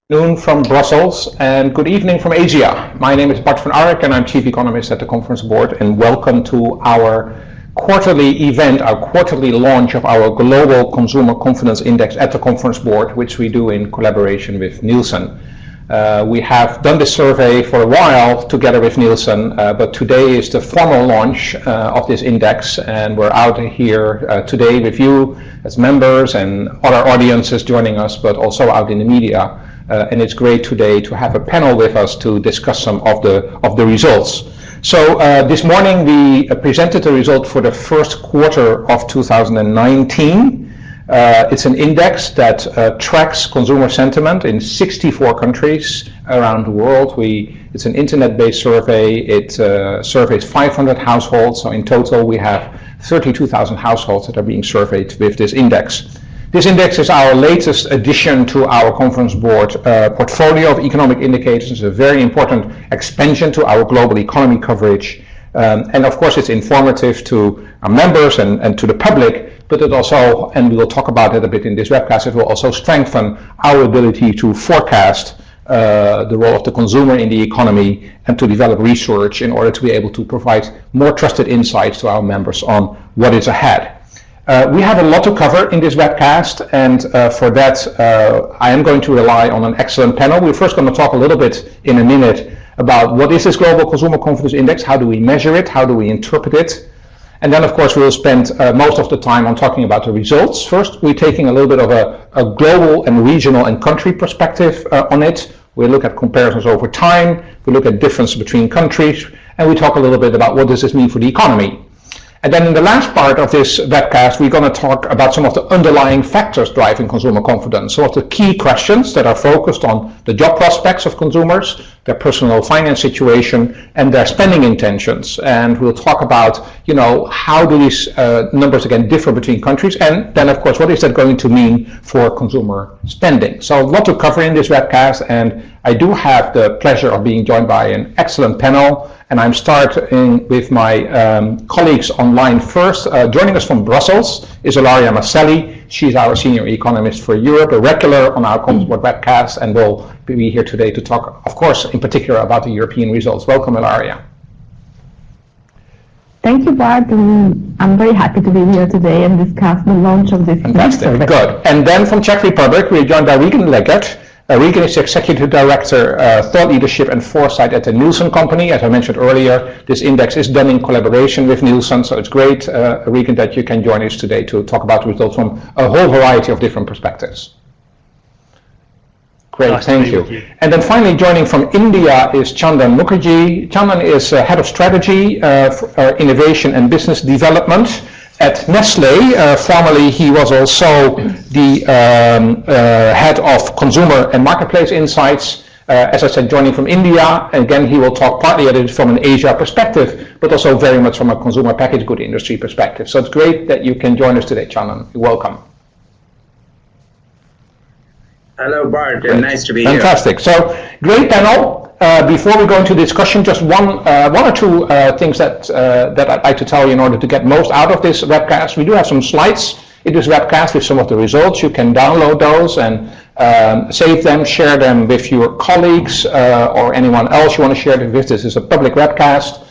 Noon from Brussels and good evening from Asia. My name is Bart van Ark and I'm Chief Economist at the Conference Board, and welcome to our quarterly event, our quarterly launch of our Global Consumer Confidence Index at the Conference Board, which we do in collaboration with Nielsen. We have done this survey for a while together with Nielsen, but today is the formal launch of this index, and we're out here today with you as members and other audiences joining us, but also out in the media. And it's great today to have a panel with us to discuss some of the results. So this morning we presented the result for the first quarter of 2019. It's an index that tracks consumer sentiment in 64 countries around the world. It's an internet-based survey. It surveys 500 households. So in total we have 32,000 households that are being surveyed with this index. This index is our latest addition to our Conference Board portfolio of economic indicators. It's a very important expansion to our global economy coverage. And of course it's informative to our members and to the public, but it also, and we will talk about it a bit in this webcast, it will also strengthen our ability to forecast the role of the consumer in the economy and to develop research in order to be able to provide more trusted insights to our members on what is ahead. We have a lot to cover in this webcast, and for that I am going to rely on an excellent panel. We're first going to talk a little bit in a minute about what is this Global Consumer Confidence Index, how do we measure it, how do we interpret it, and then of course we'll spend most of the time on talking about the results. First we're taking a little bit of a global and regional and country perspective on it. We look at comparisons over time, we look at difference between countries, and we talk a little bit about what does this mean for the economy. And then in the last part of this webcast, we're going to talk about some of the underlying factors driving consumer confidence, some of the key questions that are focused on the job prospects of consumers, their personal finance situation, and their spending intentions. And we'll talk about, how do these numbers again differ between countries, and then of course, what is that going to mean for consumer spending? So a lot to cover in this webcast, and I do have the pleasure of being joined by an excellent panel. And I'm starting with my colleagues online first. Joining us from Brussels is Ilaria Masselli. She's our senior economist for Europe, a regular on our Conference Board webcast, and will be here today to talk, of course, in particular about the European results. Welcome, Ilaria. Thank you, Bart. I'm very happy to be here today and discuss the launch of this survey. Good. And then from Czech Republic, we're joined by Regan Legert. Regan is Executive Director, Thought Leadership and Foresight at the Nielsen Company. As I mentioned earlier, this index is done in collaboration with Nielsen, so it's great, Regan, that you can join us today to talk about the results from a whole variety of different perspectives. Great, nice, thank you. And then finally joining from India is Chandan Mukherjee. Chandan is Head of Strategy, Innovation and Business Development at Nestle. Formerly he was also the head of Consumer and Marketplace Insights. As I said, joining from India. Again, he will talk partly at it from an Asia perspective, but also very much from a consumer packaged good industry perspective. So it's great that you can join us today, Chandan. You're welcome. Hello, Bart, and nice to be here. Fantastic. So, great panel. Before we go into discussion, just one or two things that I'd like to tell you in order to get most out of this webcast. We do have some slides in this webcast with some of the results. You can download those and save them, share them with your colleagues or anyone else you want to share it with. This is a public webcast.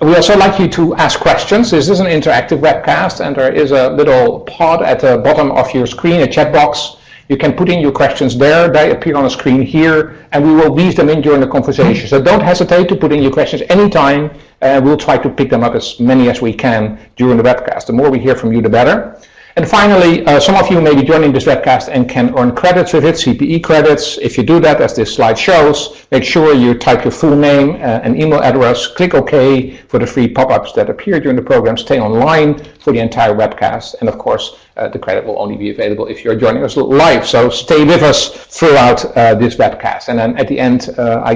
We also like you to ask questions. This is an interactive webcast, and there is a little pod at the bottom of your screen, a chat box. You can put in your questions there. They appear on the screen here, and we will weave them in during the conversation. So don't hesitate to put in your questions anytime. We'll try to pick them up as many as we can during the webcast. The more we hear from you, the better. And finally, some of you may be joining this webcast and can earn credits with it, CPE credits. If you do that, as this slide shows, make sure you type your full name and email address, click OK for the free pop-ups that appear during the program, stay online for the entire webcast, and of course, the credit will only be available if you're joining us live. So stay with us throughout this webcast. And then at the end, I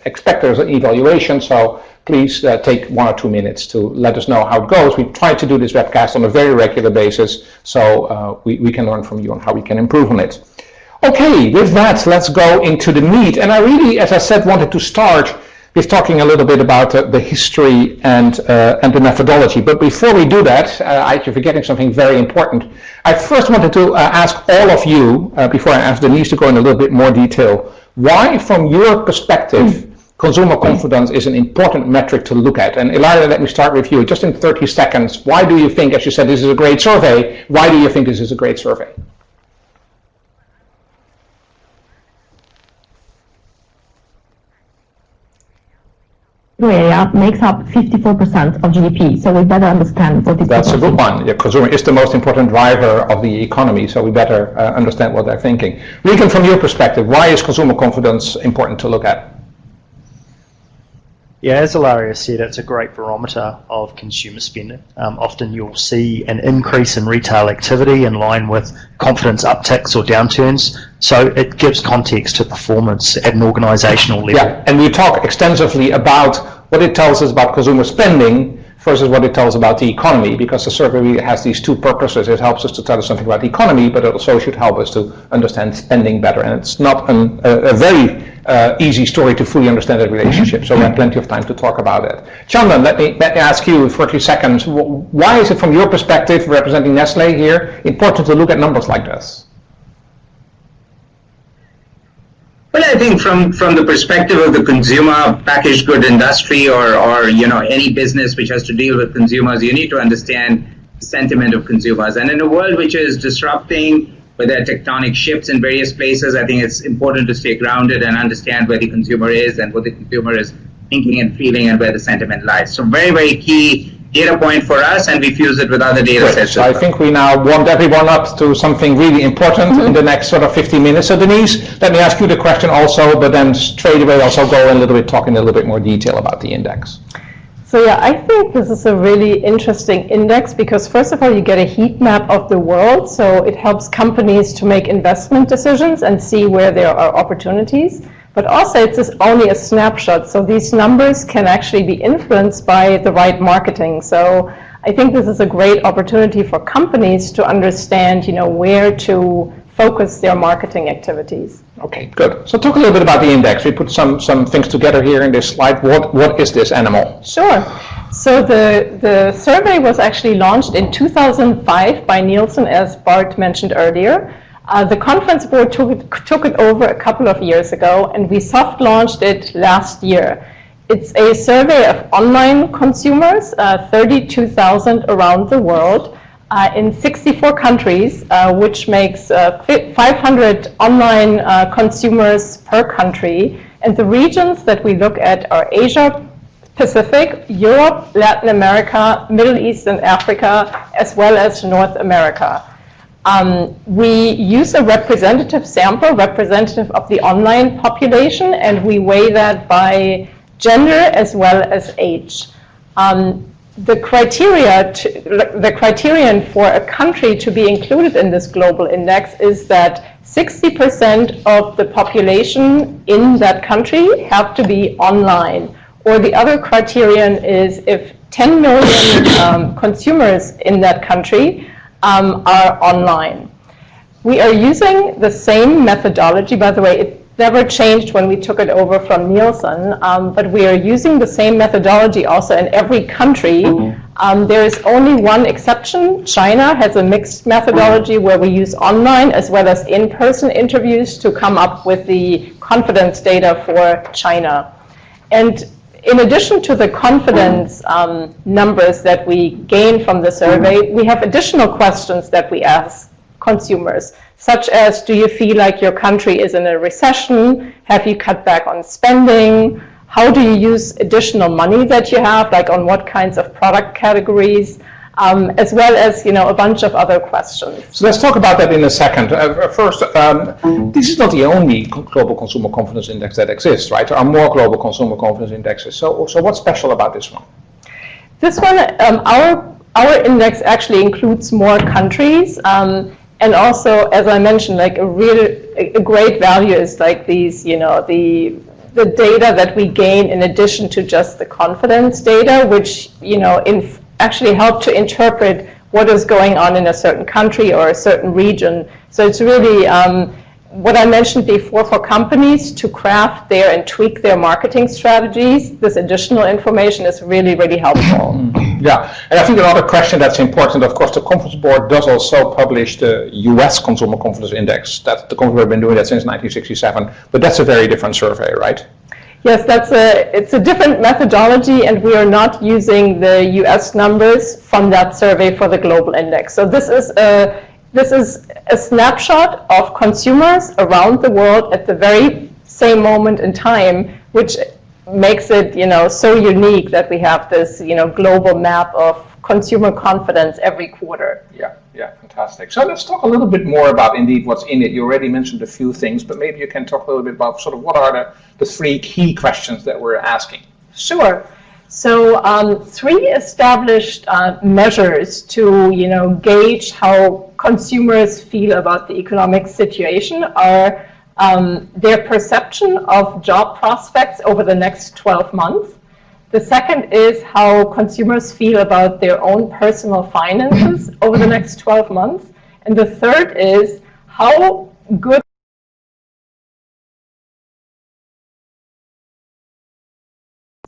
expect there's an evaluation, so please take 1 or 2 minutes to let us know how it goes. We try to do this webcast on a very regular basis, so we can learn from you on how we can improve on it. Okay, with that, let's go into the meat. And I really, as I said, wanted to start He's talking a little bit about the history and the methodology. But before we do that, you're forgetting something very important. I first wanted to ask all of you, before I ask Denise to go in a little bit more detail, why, from your perspective, consumer confidence is an important metric to look at. And Ilaria, let me start with you. Just in 30 seconds, why do you think, as you said, this is a great survey, why do you think this is a great survey? Area makes up 54% of GDP, so we better understand what is. That's a good one. The consumer is the most important driver of the economy, so we better understand what they're thinking. Regan, from your perspective, why is consumer confidence important to look at? Yeah, as Ilaria said, it's a great barometer of consumer spending. Often you'll see an increase in retail activity in line with confidence upticks or downturns. So it gives context to performance at an organisational level. Yeah, and we talk extensively about what it tells us about consumer spending versus what it tells about the economy, because the survey really has these two purposes. It helps us to tell us something about the economy, but it also should help us to understand spending better. And it's not a very easy story to fully understand that relationship, so we have plenty of time to talk about it. Chandan, let me ask you for 30 seconds, why is it from your perspective, representing Nestle here, important to look at numbers like this? Well, I think from the perspective of the consumer packaged good industry or any business which has to deal with consumers, you need to understand the sentiment of consumers. And in a world which is disrupting, where there are tectonic shifts in various places, I think it's important to stay grounded and understand where the consumer is and what the consumer is thinking and feeling and where the sentiment lies. So very, very key data point for us, and we fuse it with other data sets. So I think we now warmed everyone up to something really important in the next sort of 15 minutes. So Denise, let me ask you the question also, but then straight away also go a little bit, talk in a little bit more detail about the index. So yeah, I think this is a really interesting index because first of all, you get a heat map of the world. So it helps companies to make investment decisions and see where there are opportunities. But also it's only a snapshot. So these numbers can actually be influenced by the right marketing. So I think this is a great opportunity for companies to understand, where to focus their marketing activities. Okay, good. So talk a little bit about the index. We put some things together here in this slide. What is this animal? Sure. So the survey was actually launched in 2005 by Nielsen, as Bart mentioned earlier. The conference board took it over a couple of years ago, and we soft launched it last year. It's a survey of online consumers, 32,000 around the world, in 64 countries, which makes 500 online consumers per country. And the regions that we look at are Asia Pacific, Europe, Latin America, Middle East and Africa, as well as North America. We use a representative sample, representative of the online population, and we weigh that by gender as well as age. The criterion for a country to be included in this global index is that 60% of the population in that country have to be online. Or the other criterion is if 10 million consumers in that country are online. We are using the same methodology, by the way. It never changed when we took it over from Nielsen, but we are using the same methodology also in every country. There is only one exception. China has a mixed methodology where we use online as well as in-person interviews to come up with the confidence data for China. And in addition to the confidence numbers that we gain from the survey, we have additional questions that we ask consumers, such as, do you feel like your country is in a recession? Have you cut back on spending? How do you use additional money that you have, like on what kinds of product categories? As well as a bunch of other questions. So let's talk about that in a second. First, this is not the only global consumer confidence index that exists, right? There are more global consumer confidence indexes. So what's special about this one? This one, our index actually includes more countries, and also, as I mentioned, like a great value is like these, the data that we gain in addition to just the confidence data, which actually help to interpret what is going on in a certain country or a certain region. So it's really what I mentioned before, for companies to craft their and tweak their marketing strategies, this additional information is really, really helpful. Yeah, and I think another question that's important, of course, the Conference Board does also publish the US Consumer Confidence Index. That the Conference Board has been doing that since 1967, but that's a very different survey, right? Yes, it's a different methodology, and we are not using the US numbers from that survey for the global index. So this is a snapshot of consumers around the world at the very same moment in time, which makes it, so unique that we have this, global map of consumer confidence every quarter. Yeah, fantastic. So let's talk a little bit more about indeed what's in it. You already mentioned a few things, but maybe you can talk a little bit about sort of what are the three key questions that we're asking. Sure. So 3 established measures to, gauge how consumers feel about the economic situation are their perception of job prospects over the next 12 months. The second is how consumers feel about their own personal finances over the next 12 months. And the third is how good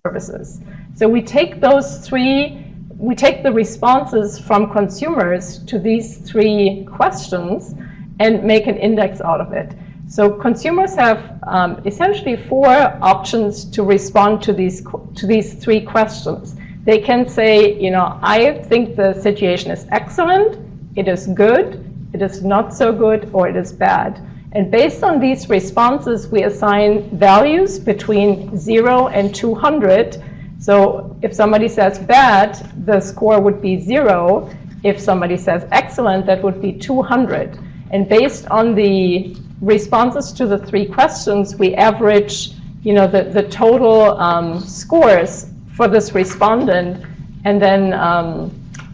services. So we take the responses from consumers to these 3 questions and make an index out of it. So consumers have essentially 4 options to respond to these 3 questions. They can say, I think the situation is excellent, it is good, it is not so good, or it is bad. And based on these responses, we assign values between 0 and 200. So if somebody says bad, the score would be 0. If somebody says excellent, that would be 200. And based on the responses to the 3 questions, we average, the total scores for this respondent, and then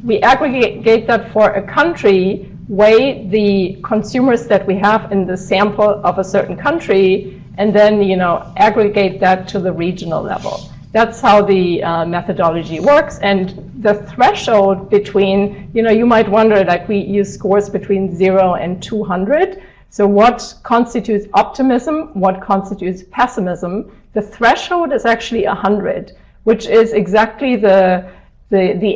we aggregate that for a country, weigh the consumers that we have in the sample of a certain country, and then aggregate that to the regional level. That's how the methodology works. And the threshold between, you might wonder, like we use scores between 0 and 200. So what constitutes optimism? What constitutes pessimism? The threshold is actually 100, which is exactly the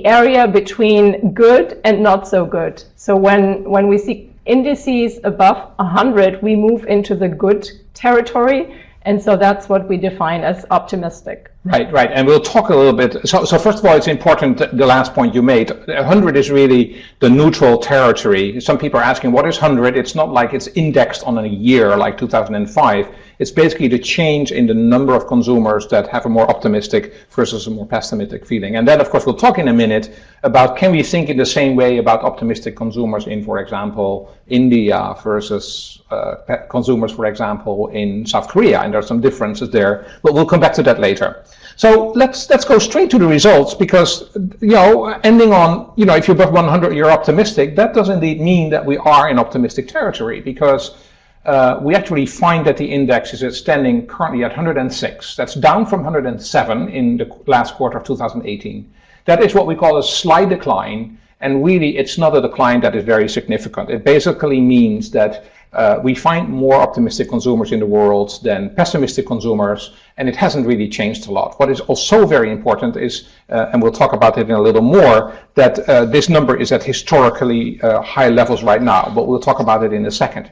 area between good and not so good. So when we see indices above 100, we move into the good territory. And so that's what we define as optimistic. Right. And we'll talk a little bit. So first of all, it's important, the last point you made. 100 is really the neutral territory. Some people are asking, what is 100? It's not like it's indexed on a year like 2005. It's basically the change in the number of consumers that have a more optimistic versus a more pessimistic feeling. And then, of course, we'll talk in a minute about, can we think in the same way about optimistic consumers in, for example, India versus consumers, for example, in South Korea. And there are some differences there, but we'll come back to that later. So let's go straight to the results, because ending on if you're above 100 you're optimistic. That does indeed mean that we are in optimistic territory, because we actually find that the index is standing currently at 106. That's down from 107 in the last quarter of 2018. That is what we call a slight decline, and really it's not a decline that is very significant. It basically means that we find more optimistic consumers in the world than pessimistic consumers, and it hasn't really changed a lot. What is also very important is, and we'll talk about it in a little more, that this number is at historically high levels right now, but we'll talk about it in a second.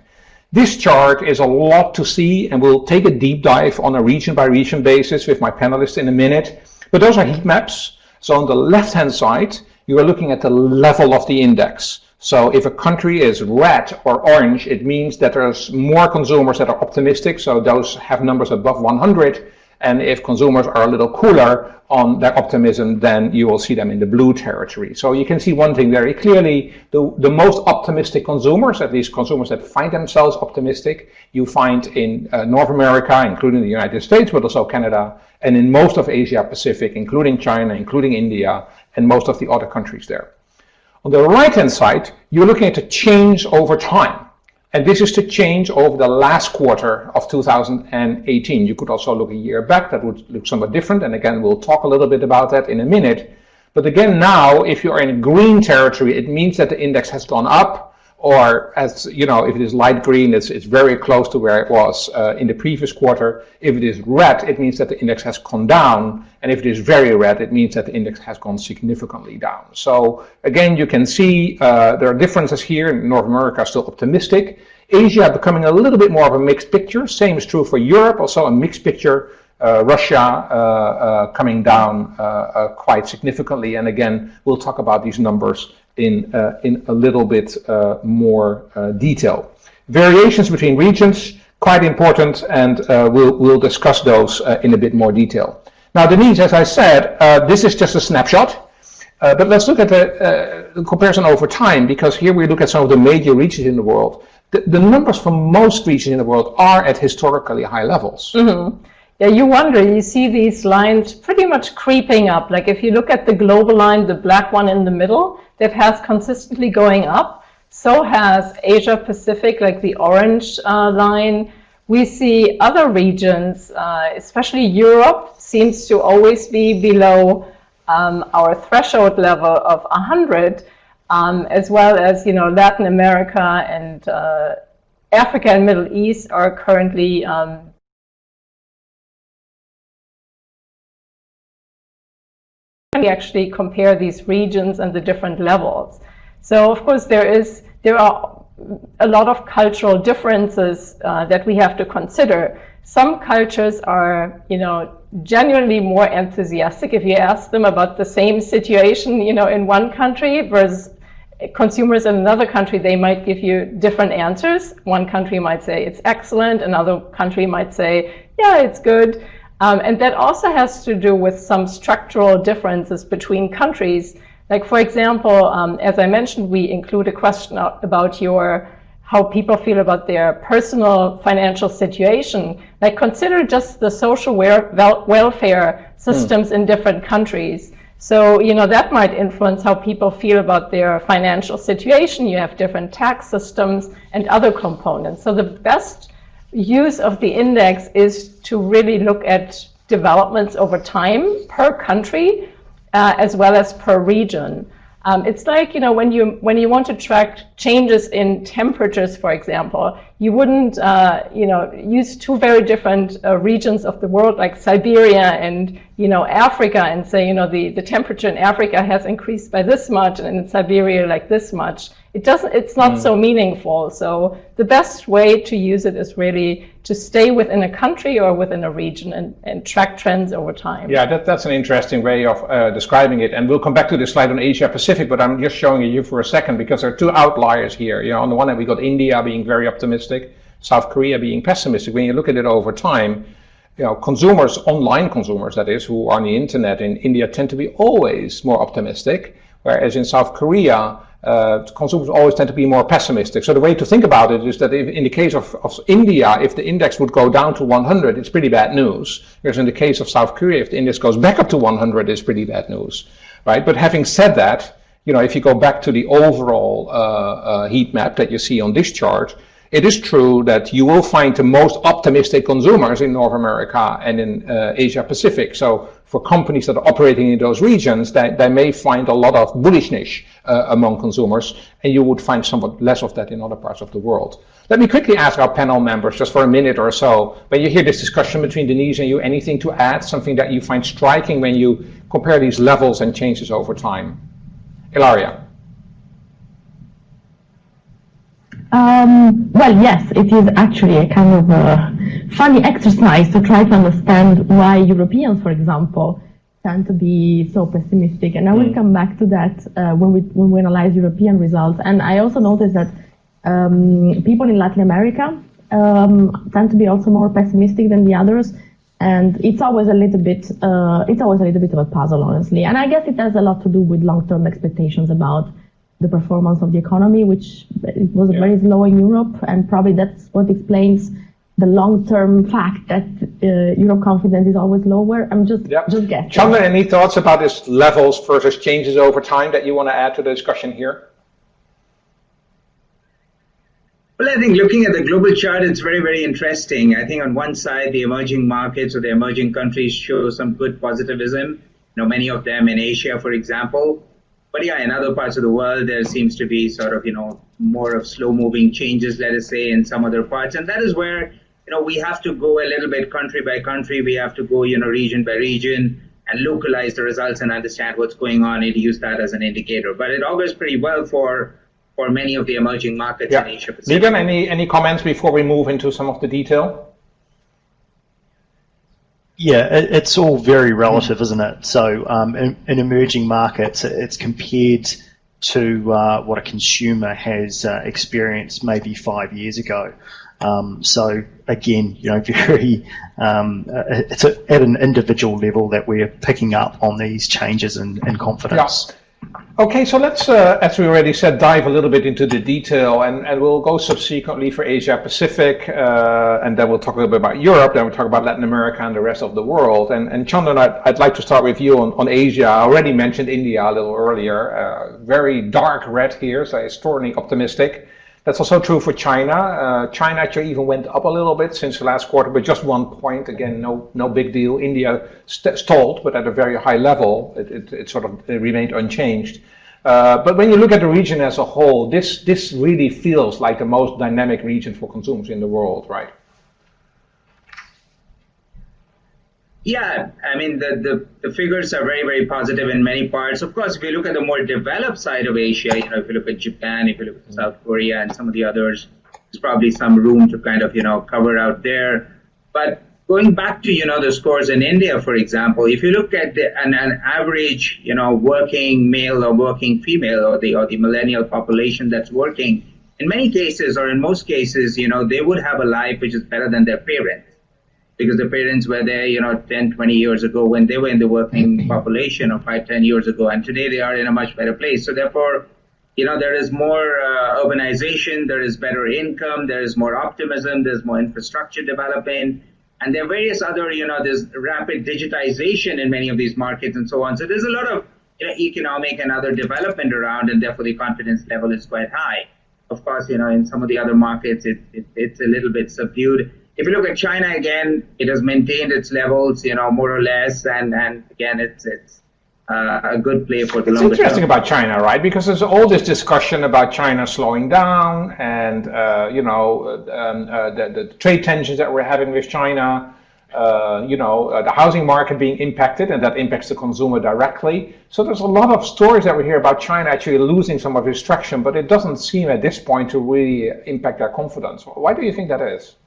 This chart is a lot to see, and we'll take a deep dive on a region-by-region basis with my panelists in a minute, but those are heat maps. So on the left-hand side, you are looking at the level of the index. So if a country is red or orange, it means that there's more consumers that are optimistic, so those have numbers above 100. And if consumers are a little cooler on their optimism, then you will see them in the blue territory. So you can see one thing very clearly, the most optimistic consumers, at least consumers that find themselves optimistic, you find in North America, including the United States, but also Canada, and in most of Asia Pacific, including China, including India, and most of the other countries there. On the right-hand side, you're looking at the change over time. And this is the change over the last quarter of 2018. You could also look a year back. That would look somewhat different. And again, we'll talk a little bit about that in a minute. But again, now, if you're in green territory, it means that the index has gone up. or as you know, if it is light green, it's very close to where it was in the previous quarter. If it is red, it means that the index has gone down, and if it is very red, it means that the index has gone significantly down. So again, you can see there are differences here. North America is still optimistic. Asia becoming a little bit more of a mixed picture. Same is true for Europe, also a mixed picture. Russia coming down quite significantly, and again, we'll talk about these numbers in a little bit more detail. Variations between regions, quite important, and we'll discuss those in a bit more detail. Now, Denise, as I said, this is just a snapshot, but let's look at the comparison over time, because here we look at some of the major regions in the world. The numbers for most regions in the world are at historically high levels. Mm-hmm. Yeah, you wonder, you see these lines pretty much creeping up. Like if you look at the global line, the black one in the middle, that has consistently going up. So has Asia Pacific, like the orange line. We see other regions, especially Europe, seems to always be below our threshold level of 100, as well as, you know, Latin America and Africa and Middle East are currently we actually compare these regions and the different levels. So of course there are a lot of cultural differences that we have to consider. Some cultures are, you know, genuinely more enthusiastic if you ask them about the same situation, you know, in one country versus consumers in another country. They might give you different answers. One country might say it's excellent, another country might say, yeah, it's good. And that also has to do with some structural differences between countries. Like, for example, as I mentioned, we include a question about how people feel about their personal financial situation. Like, consider just the social welfare systems in different countries. So, you know, that might influence how people feel about their financial situation. You have different tax systems and other components. So the best use of the index is to really look at developments over time per country as well as per region. It's like, you know, when you want to track changes in temperatures, for example, you wouldn't you know, use two very different regions of the world like Siberia and, you know, Africa and say, you know, the temperature in Africa has increased by this much and in Siberia like this much. It's not so meaningful. So the best way to use it is really to stay within a country or within a region and track trends over time. Yeah, that's an interesting way of describing it. And we'll come back to this slide on Asia Pacific, but I'm just showing you for a second because there are two outliers here. You know, on the one hand, we got India being very optimistic, South Korea being pessimistic. When you look at it over time, you know, consumers, online consumers, that is, who are on the internet in India tend to be always more optimistic, whereas in South Korea, consumers always tend to be more pessimistic. So the way to think about it is that if, in the case of India, if the index would go down to 100, it's pretty bad news. Whereas in the case of South Korea, if the index goes back up to 100, it's pretty bad news, right? But having said that, you know, if you go back to the overall heat map that you see on this chart, it is true that you will find the most optimistic consumers in North America and in Asia Pacific. So for companies that are operating in those regions, they may find a lot of bullishness among consumers, and you would find somewhat less of that in other parts of the world. Let me quickly ask our panel members, just for a minute or so, when you hear this discussion between Denise and you, anything to add, something that you find striking when you compare these levels and changes over time? Ilaria. Well, yes, it is actually a kind of a funny exercise to try to understand why Europeans, for example, tend to be so pessimistic. And I will come back to that when we analyze European results. And I also noticed that people in Latin America tend to be also more pessimistic than the others. And it's always a little bit of a puzzle, honestly. And I guess it has a lot to do with long-term expectations about the performance of the economy, which was very slow in Europe, and probably that's what explains the long-term fact that Europe confidence is always lower. I'm just guessing. Chandler, any thoughts about this levels versus changes over time that you want to add to the discussion here? Well, I think looking at the global chart, it's very, very interesting. I think on one side, the emerging markets or the emerging countries show some good positivism. You know, many of them in Asia, for example. But yeah, in other parts of the world, there seems to be sort of, more of slow-moving changes, let us say, in some other parts. And that is where, we have to go a little bit country by country. We have to go, region by region and localize the results and understand what's going on and use that as an indicator. But it augurs pretty well for many of the emerging markets in Asia Pacific. Megan, any comments before we move into some of the detail? Yeah, it's all very relative, isn't it? So in emerging markets, it's compared to what a consumer has experienced maybe 5 years ago. So again, very it's at an individual level that we're picking up on these changes in confidence. Yeah. Okay, so let's, as we already said, dive a little bit into the detail, and we'll go subsequently for Asia Pacific, and then we'll talk a little bit about Europe, then we'll talk about Latin America and the rest of the world. And Chandan, I'd like to start with you on Asia. I already mentioned India a little earlier. Very dark red here, so extraordinarily optimistic. That's also true for China. China actually even went up a little bit since the last quarter, but just 1 point. Again, no big deal. India stalled, but at a very high level. It sort of remained unchanged. But when you look at the region as a whole, this really feels like the most dynamic region for consumers in the world, right? Yeah, I mean, the figures are very, very positive in many parts. Of course, if you look at the more developed side of Asia, if you look at Japan, if you look at South Korea and some of the others, there's probably some room to kind of, cover out there. But going back to, the scores in India, for example, if you look at an average, working male or working female or the millennial population that's working, in many cases or in most cases, they would have a life which is better than their parents. Because the parents were there, 10, 20 years ago when they were in the working population, or 5, 10 years ago, and today they are in a much better place. So therefore, there is more urbanization, there is better income, there is more optimism, there's more infrastructure development, and there are various other, there's rapid digitization in many of these markets and so on. So there's a lot of economic and other development around, and therefore the confidence level is quite high. Of course, in some of the other markets, it's a little bit subdued. If you look at China again, it has maintained its levels, more or less, and again, it's a good play for the longer term. It's interesting about China, right? Because there's all this discussion about China slowing down, and the trade tensions that we're having with China, the housing market being impacted, and that impacts the consumer directly. So there's a lot of stories that we hear about China actually losing some of its traction, but it doesn't seem at this point to really impact their confidence. Why do you think that is?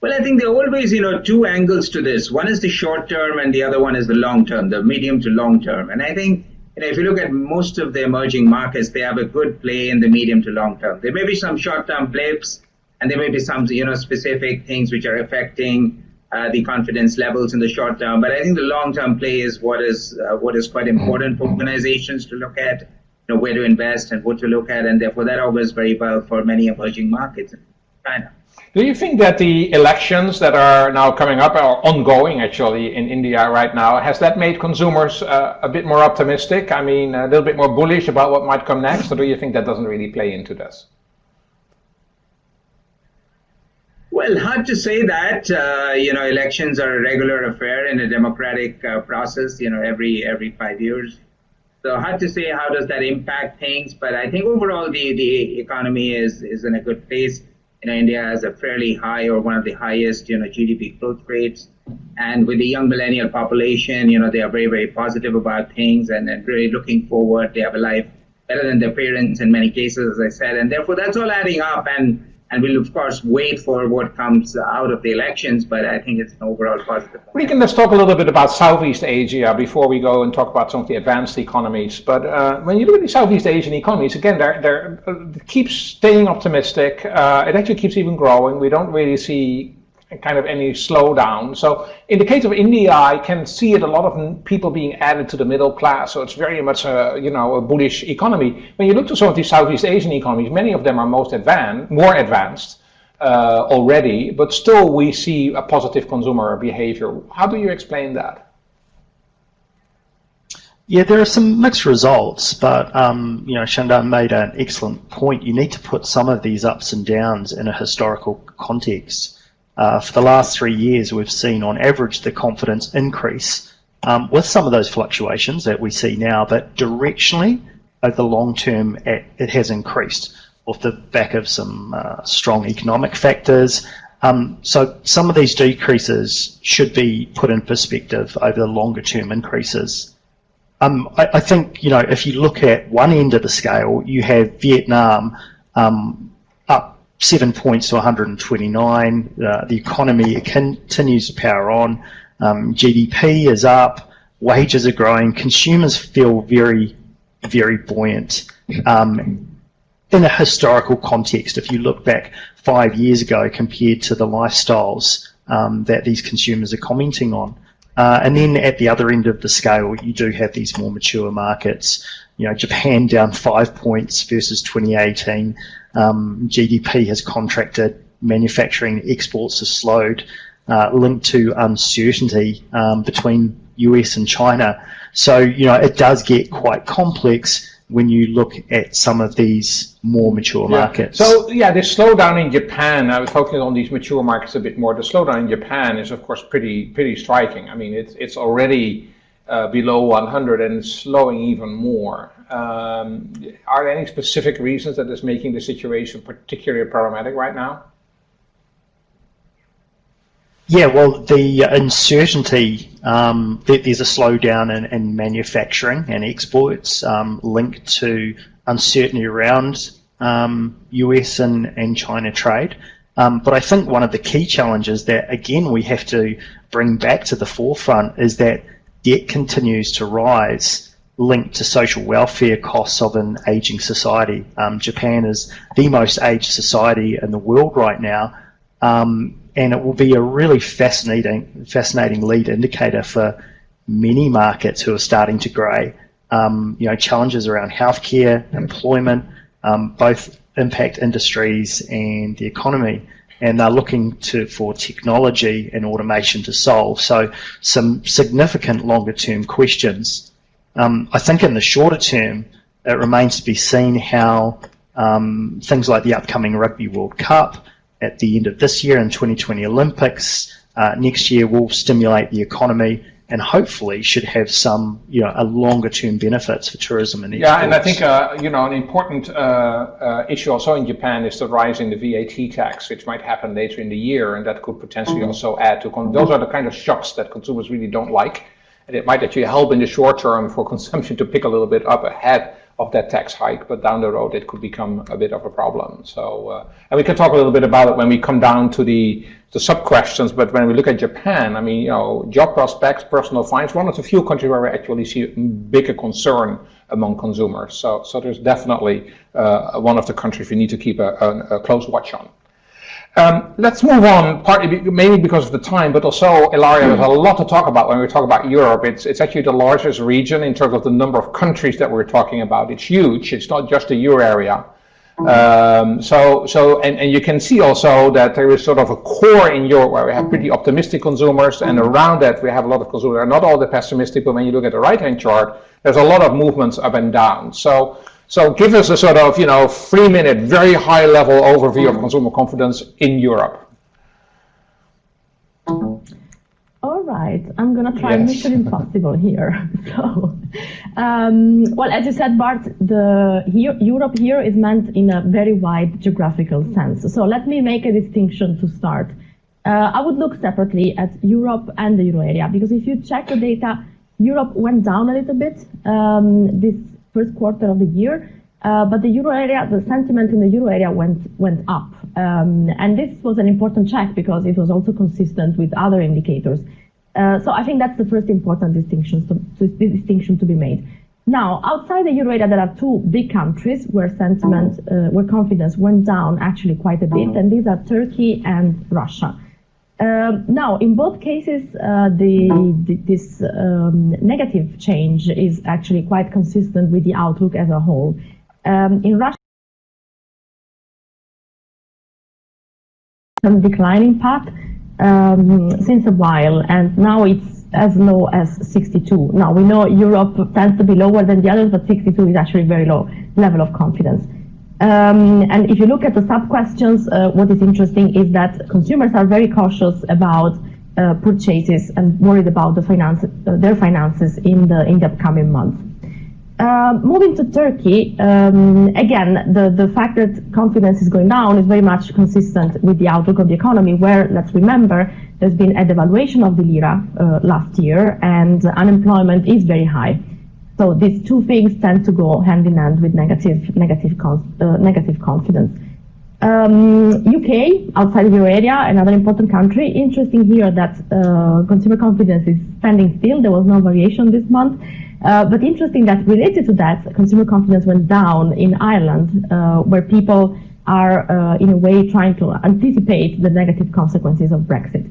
Well, I think there are always, two angles to this. One is the short term and the other one is the long term, the medium to long term. And I think, if you look at most of the emerging markets, they have a good play in the medium to long term. There may be some short term blips and there may be some, specific things which are affecting the confidence levels in the short term. But I think the long term play is what is quite important for organizations to look at, where to invest and what to look at. And therefore that augurs very well for many emerging markets in China. Do you think that the elections that are now coming up, or ongoing actually in India right now, has that made consumers a bit more optimistic? I mean, a little bit more bullish about what might come next, or do you think that doesn't really play into this? Well, hard to say that. Elections are a regular affair in a democratic process, every 5 years. So hard to say how does that impact things, but I think overall the economy is in a good place. India has a fairly high, or one of the highest, GDP growth rates. And with the young millennial population, they are very, very positive about things and really looking forward. They have a life better than their parents in many cases, as I said. And therefore, that's all adding up. And we'll, of course, wait for what comes out of the elections. But I think it's an overall positive. Let's talk a little bit about Southeast Asia before we go and talk about some of the advanced economies. But when you look at the Southeast Asian economies, again, they're keep staying optimistic. It actually keeps even growing. We don't really see kind of any slowdown. So in the case of India, I can see it, a lot of people being added to the middle class. So it's very much a bullish economy. When you look to some of these Southeast Asian economies, many of them are more advanced already, but still we see a positive consumer behavior. How do you explain that? Yeah, there are some mixed results, but Chandan made an excellent point. You need to put some of these ups and downs in a historical context. For the last 3 years, we've seen on average the confidence increase with some of those fluctuations that we see now, but directionally, over the long term, it has increased off the back of some strong economic factors. So some of these decreases should be put in perspective over the longer term increases. I think, if you look at one end of the scale, you have Vietnam up 7 points to 129. The economy continues to power on. GDP is up. Wages are growing. Consumers feel very, very buoyant. In a historical context, if you look back 5 years ago compared to the lifestyles that these consumers are commenting on. And then at the other end of the scale, you do have these more mature markets. Japan down 5 points versus 2018. GDP has contracted. Manufacturing exports have slowed, linked to uncertainty between US and China. So, it does get quite complex when you look at some of these more mature markets. So, this slowdown in Japan, I was focusing on these mature markets a bit more. The slowdown in Japan is, of course, pretty striking. I mean, it's already below 100 and slowing even more. Are there any specific reasons that is making the situation particularly problematic right now? Yeah, well, the uncertainty, there's a slowdown in manufacturing and exports linked to uncertainty around US and China trade. But I think one of the key challenges that, again, we have to bring back to the forefront is that debt continues to rise, linked to social welfare costs of an aging society. Japan is the most aged society in the world right now. And it will be a really fascinating lead indicator for many markets who are starting to grey. Challenges around healthcare, employment, both impact industries and the economy, and they're looking for technology and automation to solve. So some significant longer term questions. I think in the shorter term, it remains to be seen how things like the upcoming Rugby World Cup at the end of this year and 2020 Olympics next year will stimulate the economy and hopefully should have some, a longer term benefits for tourism and exports. Yeah, and I think, an important issue also in Japan is the rise in the VAT tax, which might happen later in the year, and that could potentially also add to, those are the kind of shocks that consumers really don't like, and it might actually help in the short term for consumption to pick a little bit up ahead of that tax hike, but down the road it could become a bit of a problem. So, and we can talk a little bit about it when we come down to the sub-questions, but when we look at Japan, I mean, job prospects, personal finance, one of the few countries where we actually see bigger concern among consumers. So there's definitely one of the countries we need to keep a close watch on. Let's move on, partly maybe because of the time, but also, Ilaria, there's a lot to talk about when we talk about Europe. It's actually the largest region in terms of the number of countries that we're talking about. It's huge. It's not just the euro area. And you can see also that there is sort of a core in Europe where we have pretty optimistic consumers, and around that we have a lot of consumers that are not all that pessimistic, but when you look at the right-hand chart, there's a lot of movements up and down. So give us a sort of, 3-minute, very high-level overview of consumer confidence in Europe. All right, I'm going to try Mission Impossible here. So, well, as you said, Bart, Europe here is meant in a very wide geographical sense. So let me make a distinction to start. I would look separately at Europe and the euro area, because if you check the data, Europe went down a little bit this first quarter of the year, but the euro area, the sentiment in the euro area went up. And this was an important check because it was also consistent with other indicators. So I think that's the first important distinction to be made. Now, outside the euro area, there are two big countries where sentiment, where confidence went down actually quite a bit, and these are Turkey and Russia. Now, in both cases, this negative change is actually quite consistent with the outlook as a whole. In Russia, some declining path since a while, and now it's as low as 62. Now, we know Europe tends to be lower than the others, but 62 is actually a very low level of confidence. And if you look at the sub-questions, what is interesting is that consumers are very cautious about purchases and worried about their finances in the upcoming months. Moving to Turkey, again, the fact that confidence is going down is very much consistent with the outlook of the economy, where, let's remember, there's been a devaluation of the lira last year, and unemployment is very high. So these two things tend to go hand in hand with negative confidence. UK, outside of the euro area, another important country. Interesting here that consumer confidence is standing still. There was no variation this month. But interesting that related to that, consumer confidence went down in Ireland, where people are, in a way, trying to anticipate the negative consequences of Brexit.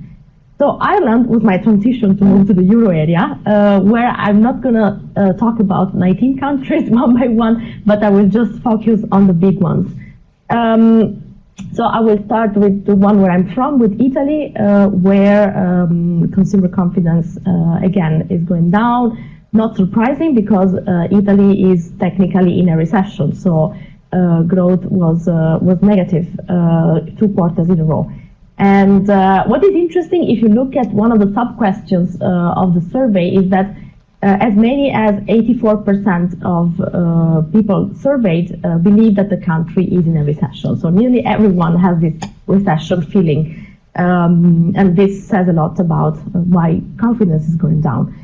So Ireland was my transition to move to the euro area, where I'm not going to talk about 19 countries one by one, but I will just focus on the big ones. So I will start with the one where I'm from, with Italy, where consumer confidence, again, is going down. Not surprising, because Italy is technically in a recession, so growth was negative 2 quarters in a row. And what is interesting, if you look at one of the sub-questions of the survey, is that as many as 84% of people surveyed believe that the country is in a recession. So nearly everyone has this recession feeling. And this says a lot about why confidence is going down.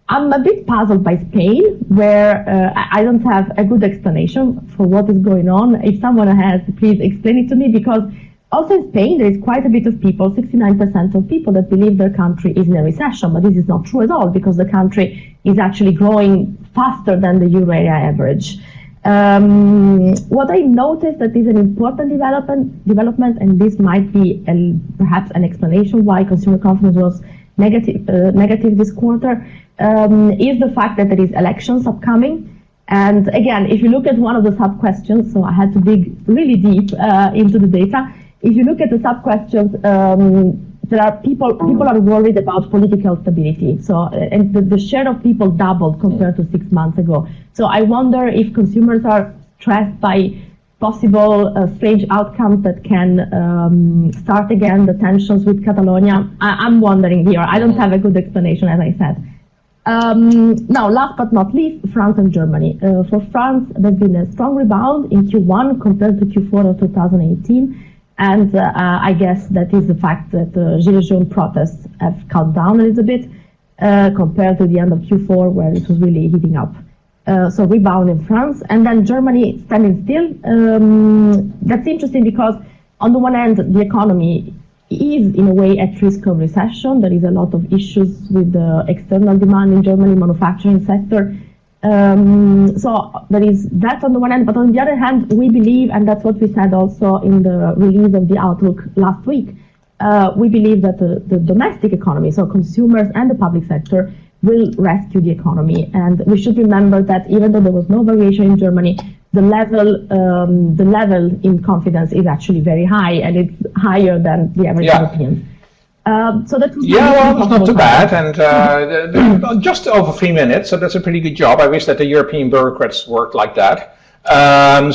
I'm a bit puzzled by Spain, where I don't have a good explanation for what is going on. If someone has, please explain it to me, because also in Spain, there is quite a bit of people, 69% of people, that believe their country is in a recession, but this is not true at all, because the country is actually growing faster than the euro area average. What I noticed that is an important development, and this might be perhaps an explanation why consumer confidence was negative this quarter, is the fact that there is elections upcoming. And again, if you look at one of the sub-questions, so I had to dig really deep into the data. If you look at the sub-questions, there are people are worried about political stability. So, and the share of people doubled compared to 6 months ago. So I wonder if consumers are stressed by possible strange outcomes that can start again the tensions with Catalonia. I'm wondering here. I don't have a good explanation, as I said. Now, last but not least, France and Germany. For France, there's been a strong rebound in Q1 compared to Q4 of 2018. And I guess that is the fact that the Gilets jaunes protests have cut down a little bit compared to the end of Q4, where it was really heating up. So rebound in France. And then Germany standing still. That's interesting because on the one hand, the economy is in a way at risk of recession. There is a lot of issues with the external demand in Germany, manufacturing sector. So there is that on the one hand, but on the other hand, we believe, and that's what we said also in the release of the outlook last week, we believe that the domestic economy, so consumers and the public sector, will rescue the economy. And we should remember that even though there was no variation in Germany, the level in confidence is actually very high, and it's higher than the average European. So that was well, it's not too bad, and just over 3 minutes, so that's a pretty good job. I wish that the European bureaucrats worked like that. On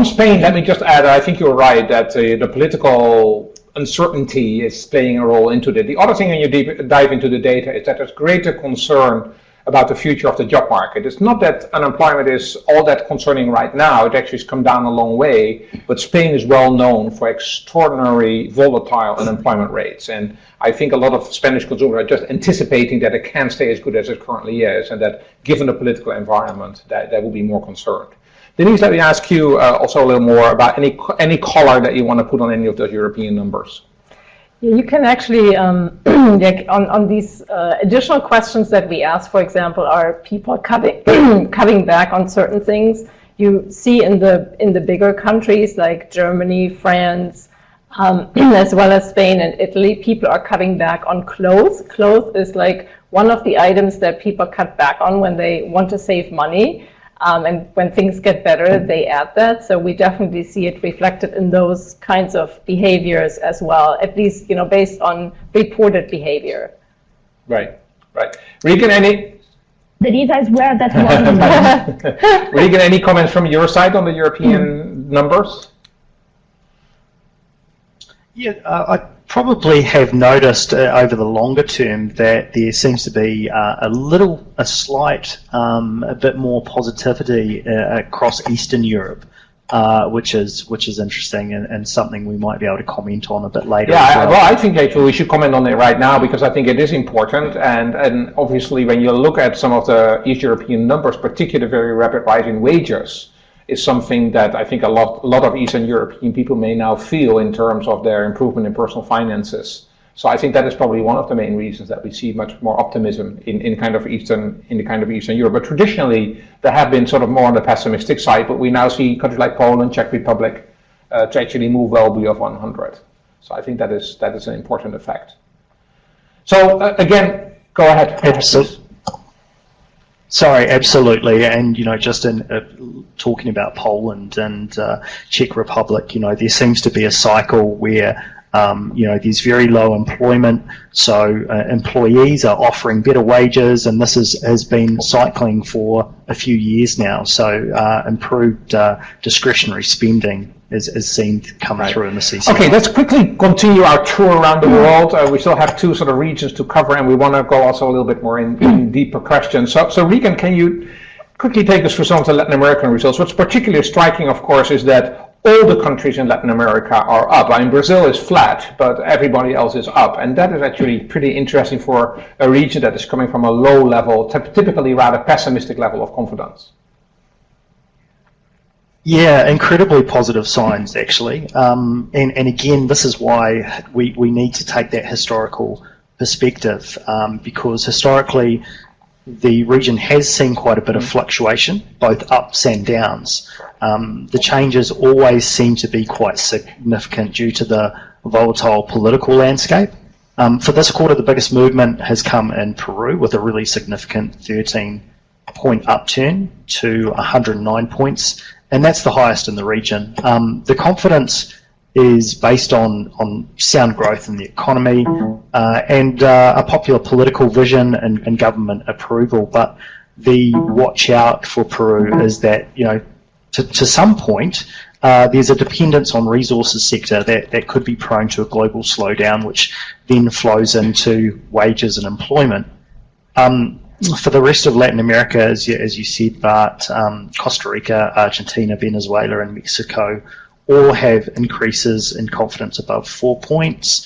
Spain, let me just add, I think you're right that the political uncertainty is playing a role into that. The other thing when you dive into the data is that there's greater concern about the future of the job market. It's not that unemployment is all that concerning right now. It actually has come down a long way, but Spain is well known for extraordinary volatile unemployment rates. And I think a lot of Spanish consumers are just anticipating that it can't stay as good as it currently is, and that given the political environment, that they will be more concerned. Denise, let me ask you also a little more about any color that you want to put on any of those European numbers. Yeah, you can actually, on these additional questions that we ask, for example, are people cutting back on certain things? You see in the bigger countries like Germany, France, as well as Spain and Italy, people are cutting back on clothes. Clothes is like one of the items that people cut back on when they want to save money. And when things get better, they add that. So we definitely see it reflected in those kinds of behaviors as well, at least, based on reported behavior. Right. Regan, Denise, I swear that one. Regan, any comments from your side on the European numbers? Yeah, I probably have noticed over the longer term that there seems to be a slight, a bit more positivity across Eastern Europe, which is interesting and something we might be able to comment on a bit later. Yeah, well, I think actually we should comment on it right now because I think it is important, and obviously when you look at some of the East European numbers, particularly very rapid rise in wages, is something that I think a lot of Eastern European people may now feel in terms of their improvement in personal finances. So I think that is probably one of the main reasons that we see much more optimism in the kind of Eastern Europe. But traditionally, there have been sort of more on the pessimistic side, but we now see countries like Poland, Czech Republic, to actually move well beyond 100. So I think that is an important effect. So again, go ahead. Absolutely. Sorry, absolutely, and just in talking about Poland and Czech Republic, there seems to be a cycle where there's very low employment, so employees are offering better wages, and this has been cycling for a few years now. So improved discretionary spending is seen to come through in the CCI. Okay, let's quickly continue our tour around the world. We still have two sort of regions to cover, and we want to go also a little bit more in deeper questions. So Regan, can you quickly take us through some of the Latin American results? What's particularly striking, of course, is that all the countries in Latin America are up. I mean, Brazil is flat, but everybody else is up. And that is actually pretty interesting for a region that is coming from a low level, typically rather pessimistic level of confidence. Yeah, incredibly positive signs, actually. And again, this is why we need to take that historical perspective, because historically, the region has seen quite a bit of fluctuation, both ups and downs. The changes always seem to be quite significant due to the volatile political landscape. For this quarter, the biggest movement has come in Peru with a really significant 13-point upturn to 109 points, and that's the highest in the region. The confidence is based on sound growth in the economy and a popular political vision and government approval. But the watch out for Peru is that, to some point, there's a dependence on resources sector that could be prone to a global slowdown, which then flows into wages and employment. For the rest of Latin America, as you said, Bart, Costa Rica, Argentina, Venezuela, and Mexico all have increases in confidence above 4 points.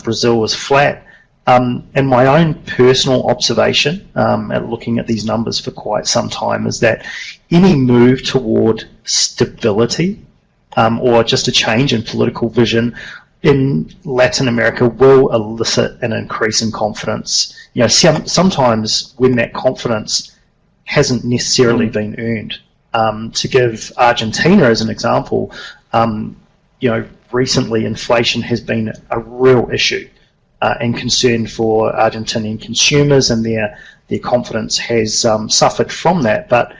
Brazil was flat. And my own personal observation, at looking at these numbers for quite some time, is that any move toward stability or just a change in political vision in Latin America will elicit an increase in confidence. Sometimes when that confidence hasn't necessarily been earned. To give Argentina as an example, recently inflation has been a real issue and concern for Argentinian consumers, and their confidence has suffered from that. But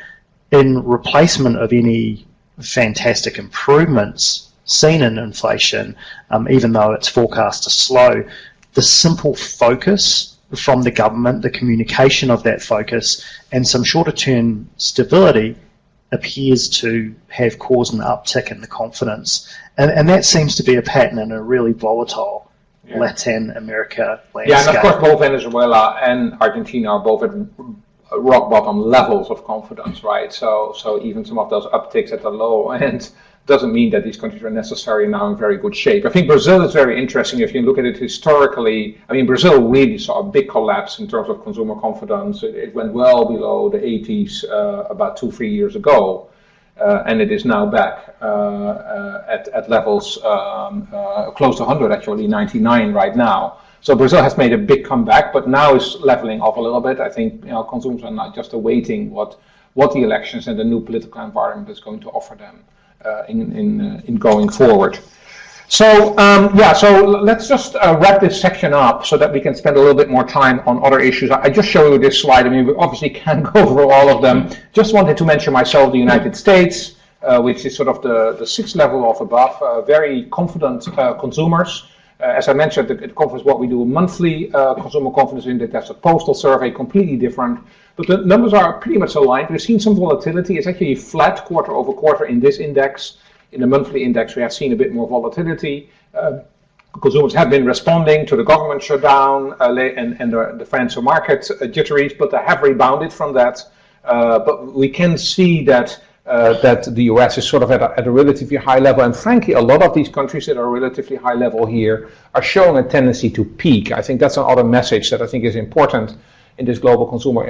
in replacement of any fantastic improvements seen in inflation, even though it's forecast to slow, the simple focus from the government, the communication of that focus, and some shorter-term stability appears to have caused an uptick in the confidence. And that seems to be a pattern in a really volatile Latin America landscape. Yeah, and of course both Venezuela and Argentina are both at rock bottom levels of confidence, right? So even some of those upticks at the low end doesn't mean that these countries are necessarily now in very good shape. I think Brazil is very interesting. If you look at it historically, I mean, Brazil really saw a big collapse in terms of consumer confidence. It went well below the 80s about 2-3 years ago, and it is now back at levels close to 100, actually 99 right now. So Brazil has made a big comeback, but now is leveling off a little bit. I think consumers are not just awaiting what the elections and the new political environment is going to offer them in going forward. So so let's just wrap this section up so that we can spend a little bit more time on other issues. I just show you this slide. I mean, we obviously can't go over all of them. Just wanted to mention myself, the United States, which is sort of the sixth level of above, very confident consumers. As I mentioned, it covers what we do monthly consumer confidence index. That's a postal survey, completely different. But the numbers are pretty much aligned. We've seen some volatility. It's actually flat quarter over quarter in this index. In the monthly index, we have seen a bit more volatility. consumers have been responding to the government shutdown and the financial market jitteries, but they have rebounded from that. But we can see that the US is sort of at a relatively high level, and frankly, a lot of these countries that are relatively high level here are showing a tendency to peak. I think that's another message that I think is important in this global consumer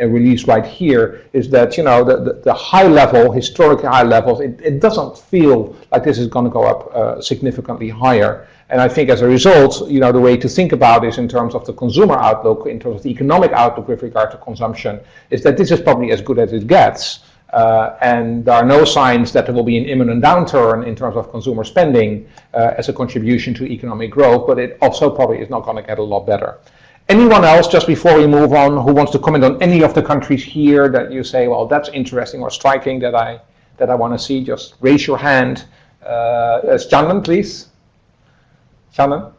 release right here, is that, you know, the high level, historically high levels, it doesn't feel like this is going to go up significantly higher. And I think as a result, you know, the way to think about this in terms of the consumer outlook, in terms of the economic outlook with regard to consumption, is that this is probably as good as it gets. And there are no signs that there will be an imminent downturn in terms of consumer spending as a contribution to economic growth, but it also probably is not going to get a lot better. Anyone else, just before we move on, who wants to comment on any of the countries here that you say, well, that's interesting or striking that I want to see? Just raise your hand. Shannon, please. Shannon?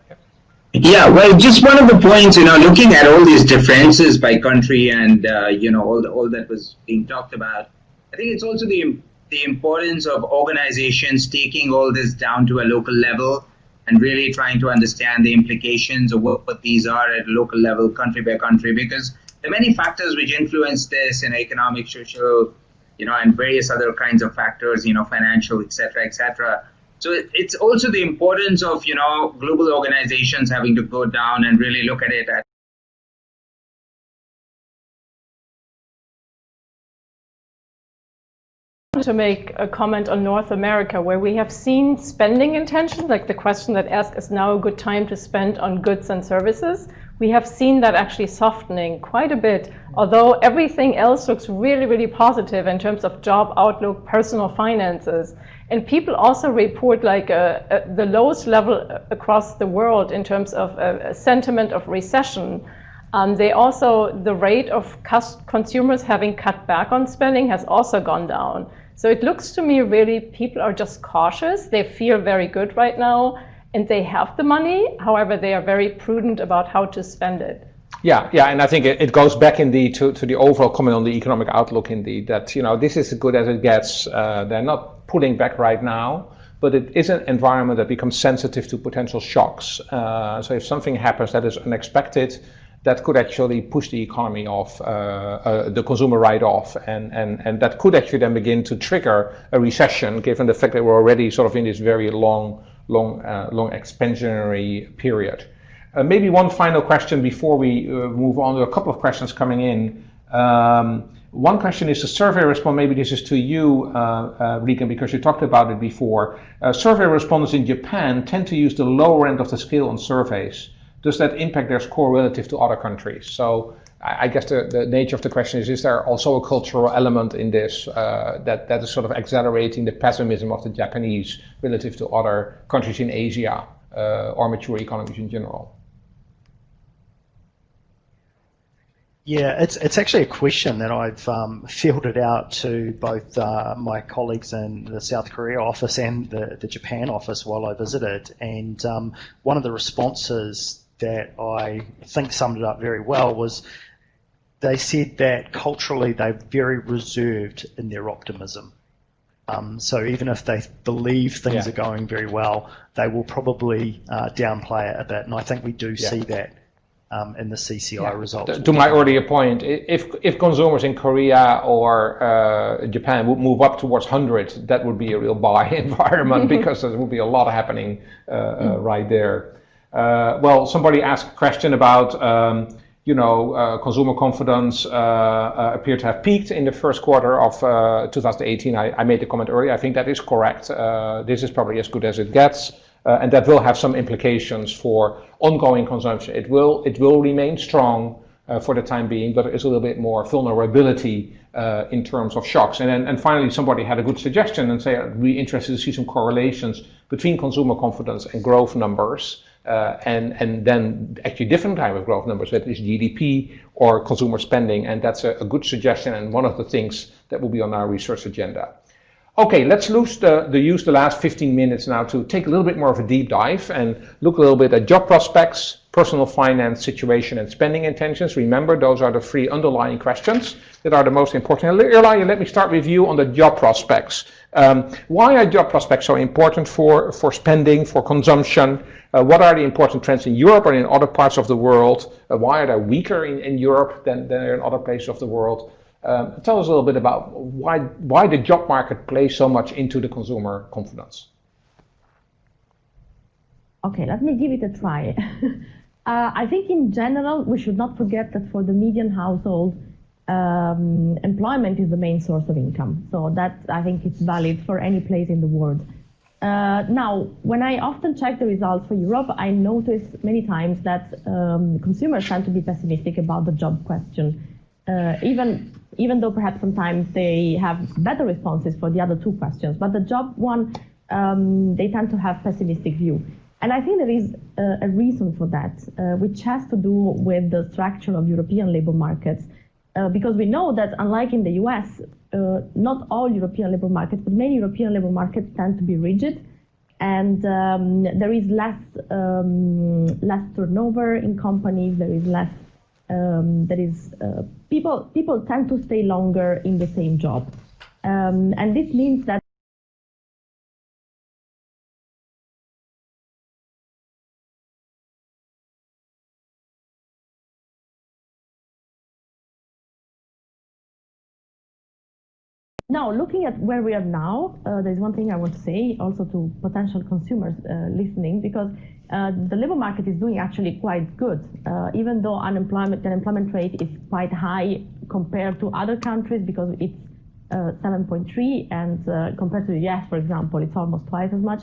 Yeah, well, just one of the points, you know, looking at all these differences by country and, you know, all that was being talked about, I think it's also the importance of organizations taking all this down to a local level and really trying to understand the implications of what these are at a local level, country by country, because there are many factors which influence this in economic, social, you know, and various other kinds of factors, you know, financial, et cetera, et cetera. So it's also the importance of, you know, global organizations having to go down and really look at it at to make a comment on North America, where we have seen spending intention, like the question that asked, is now a good time to spend on goods and services? We have seen that actually softening quite a bit, although everything else looks really, really positive in terms of job outlook, personal finances. And people also report like the lowest level across the world in terms of a sentiment of recession. The rate of consumers having cut back on spending has also gone down. So it looks to me really people are just cautious. They feel very good right now and they have the money. However, they are very prudent about how to spend it. Yeah, and I think it goes back indeed to the overall comment on the economic outlook indeed, that, you know, this is as good as it gets. They're not pulling back right now, but it is an environment that becomes sensitive to potential shocks. So if something happens that is unexpected, that could actually push the economy off, the consumer right off, and that could actually then begin to trigger a recession, given the fact that we're already sort of in this very long expansionary period. Maybe one final question before we move on. There are a couple of questions coming in. One question is a survey response. Maybe this is to you, Rieken, because you talked about it before. Survey respondents in Japan tend to use the lower end of the scale on surveys. Does that impact their score relative to other countries? So I guess the nature of the question is there also a cultural element in this that is sort of accelerating the pessimism of the Japanese relative to other countries in Asia or mature economies in general? Yeah, it's actually a question that I've fielded out to both my colleagues in the South Korea office and the Japan office while I visited. And one of the responses that I think summed it up very well was they said that culturally they're very reserved in their optimism. So even if they believe things are going very well, they will probably downplay it a bit. And I think we do see that in the CCI results. To my earlier point, if consumers in Korea or Japan would move up towards 100, that would be a real buy environment because there would be a lot happening right there. Well, somebody asked a question about consumer confidence appeared to have peaked in the first quarter of 2018. I made the comment earlier. I think that is correct. This is probably as good as it gets. And that will have some implications for ongoing consumption. It will remain strong for the time being, but there is a little bit more vulnerability in terms of shocks. And finally, somebody had a good suggestion and say, I'd be interested to see some correlations between consumer confidence and growth numbers, and then actually different type of growth numbers, whether it's GDP or consumer spending. And that's a good suggestion and one of the things that will be on our research agenda. Okay, let's use the last 15 minutes now to take a little bit more of a deep dive and look a little bit at job prospects, personal finance situation and spending intentions. Remember, those are the three underlying questions that are the most important. Irlay, let me start with you on the job prospects. Why are job prospects so important for spending, for consumption? What are the important trends in Europe and in other parts of the world? Why are they weaker in Europe than in other places of the world? Tell us a little bit about why the job market plays so much into the consumer confidence. Okay, let me give it a try. I think in general, we should not forget that for the median household, employment is the main source of income. So that, I think, it's valid for any place in the world. Now, when I often check the results for Europe, I notice many times that consumers tend to be pessimistic about the job question, even though perhaps sometimes they have better responses for the other two questions. But the job one, they tend to have pessimistic view. And I think there is a reason for that, which has to do with the structure of European labor markets. Because we know that unlike in the US, not all European labor markets, but many European labor markets tend to be rigid. And there is less turnover in companies, there is less, people tend to stay longer in the same job. And this means that now, looking at where we are now, there's one thing I want to say also to potential consumers listening, because the labor market is doing actually quite good, even though the unemployment rate is quite high compared to other countries, because it's 7.3, and compared to the US, for example, it's almost twice as much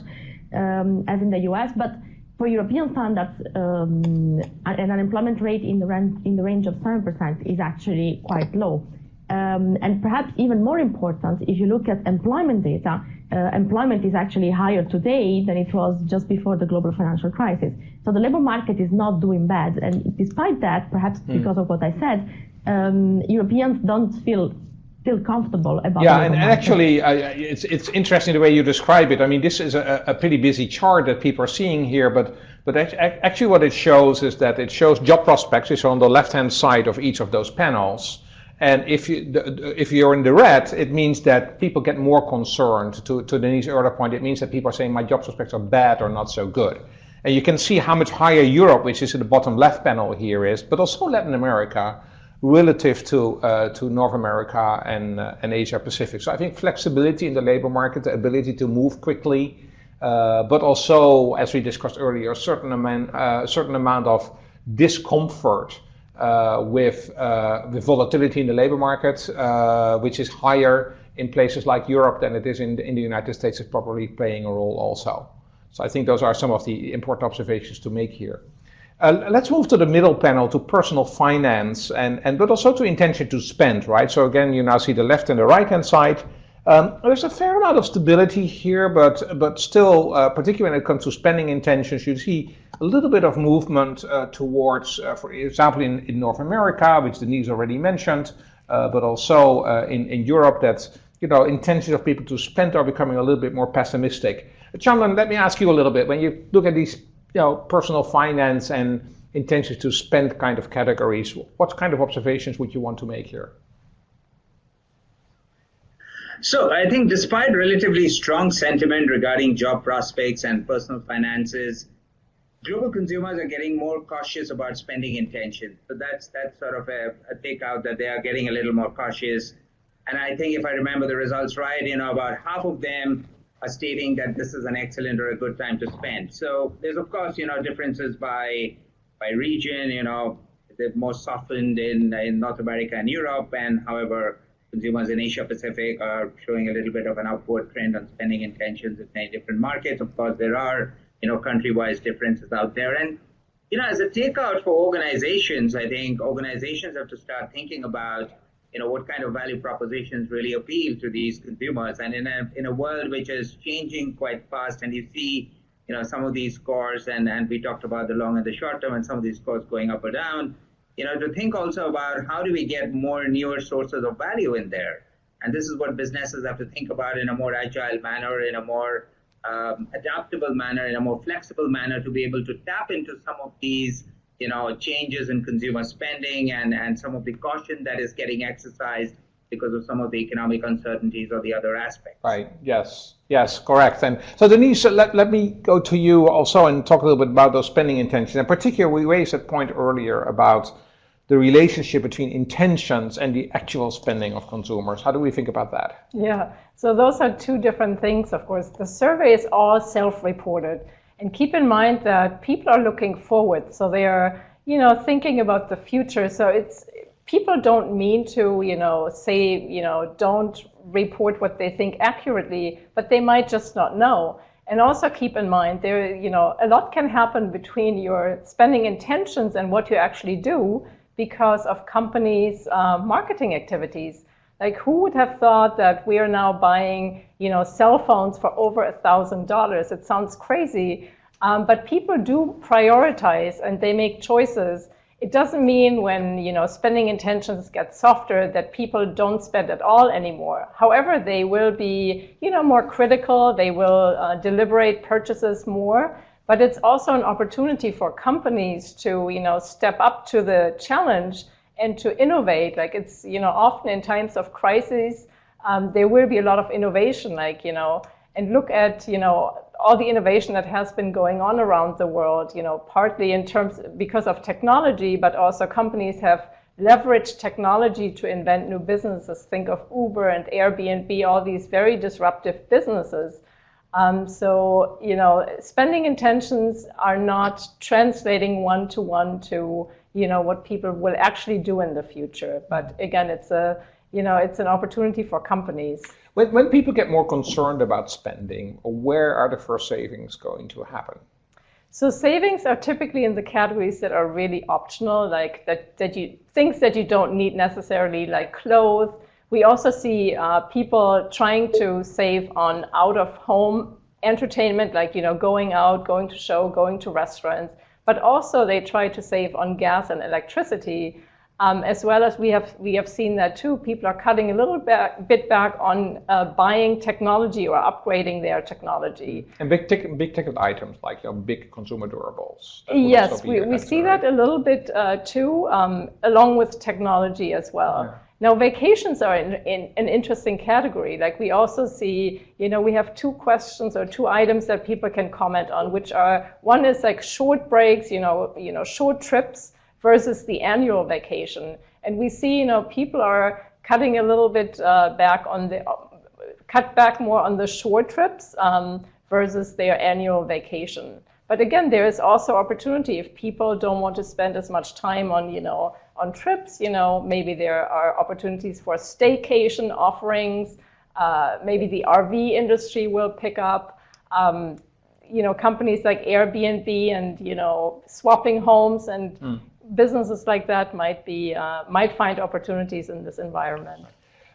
as in the US. But for European standards, an unemployment rate in the range of 7% is actually quite low. And perhaps even more important, if you look at employment data, employment is actually higher today than it was just before the global financial crisis. So the labor market is not doing bad. And despite that, perhaps because of what I said, Europeans don't feel comfortable about the labor market. And actually, it's interesting the way you describe it. I mean, this is a pretty busy chart that people are seeing here, but actually what it shows is that it shows job prospects, which are on the left-hand side of each of those panels. And if you're in the red, it means that people get more concerned. To Denise's earlier point, it means that people are saying my job prospects are bad or not so good. And you can see how much higher Europe, which is in the bottom left panel here, is, but also Latin America, relative to North America and Asia Pacific. So I think flexibility in the labor market, the ability to move quickly, but also, as we discussed earlier, a certain amount of discomfort with volatility in the labor market, which is higher in places like Europe than it is in the United States, is probably playing a role also. So I think those are some of the important observations to make here. Let's move to the middle panel, to personal finance, but also to intention to spend, right? So again, you now see the left and the right-hand side. There's a fair amount of stability here, but still, particularly when it comes to spending intentions, you see a little bit of movement towards, for example, in North America, which Denise already mentioned, but also in Europe, that intentions of people to spend are becoming a little bit more pessimistic. Chandlan, let me ask you a little bit. When you look at these, personal finance and intentions to spend kind of categories, what kind of observations would you want to make here? So I think despite relatively strong sentiment regarding job prospects and personal finances, global consumers are getting more cautious about spending intention. So that's sort of a takeout, that they are getting a little more cautious. And I think if I remember the results right, about half of them are stating that this is an excellent or a good time to spend. So there's of course, differences by region, they're more softened in North America and Europe, and however, consumers in Asia Pacific are showing a little bit of an upward trend on spending intentions in many different markets. Of course, there are, country-wise differences out there. And, as a takeout for organizations, I think organizations have to start thinking about, what kind of value propositions really appeal to these consumers. And in a world which is changing quite fast, and you see, some of these scores, and we talked about the long and the short term, and some of these scores going up or down, to think also about how do we get more newer sources of value in there. And this is what businesses have to think about in a more agile manner, in a more adaptable manner, in a more flexible manner, to be able to tap into some of these changes in consumer spending and some of the caution that is getting exercised because of some of the economic uncertainties or the other aspects. Right. Yes, correct. And so Denise, let me go to you also and talk a little bit about those spending intentions. In particular, we raised that point earlier about the relationship between intentions and the actual spending of consumers. How do we think about that? Yeah, so those are two different things, of course. The survey is all self-reported. And keep in mind that people are looking forward. So they are, thinking about the future. So people don't mean to, say, don't report what they think accurately, but they might just not know. And also keep in mind there, a lot can happen between your spending intentions and what you actually do because of companies' marketing activities. Like, who would have thought that we are now buying, cell phones for over $1,000? It sounds crazy, but people do prioritize and they make choices. It doesn't mean when, spending intentions get softer that people don't spend at all anymore. However, they will be, more critical. They will deliberate purchases more. But it's also an opportunity for companies to, step up to the challenge and to innovate. Like, it's, often in times of crises, there will be a lot of innovation, and look at, all the innovation that has been going on around the world, partly because of technology, but also companies have leveraged technology to invent new businesses. Think of Uber and Airbnb, all these very disruptive businesses. So, spending intentions are not translating one-to-one to, what people will actually do in the future. But again, it's an opportunity for companies. When people get more concerned about spending, where are the first savings going to happen? So savings are typically in the categories that are really optional, like things that you don't need necessarily, like clothes. We also see people trying to save on out-of-home entertainment, like going out, going to show, going to restaurants. But also they try to save on gas and electricity, as well as we have seen that too. People are cutting a little bit back on buying technology or upgrading their technology. And big ticket items like big consumer durables. Yes, we see that a little bit too, along with technology as well. Yeah. Now, vacations are in an interesting category. Like, we also see, we have two questions or two items that people can comment on, which are, one is like short breaks, short trips versus the annual vacation. And we see, people are cutting a little bit cut back more on the short trips versus their annual vacation. But again, there is also opportunity if people don't want to spend as much time on, on trips, maybe there are opportunities for staycation offerings. Maybe the RV industry will pick up. Companies like Airbnb and, swapping homes and businesses like that might find opportunities in this environment.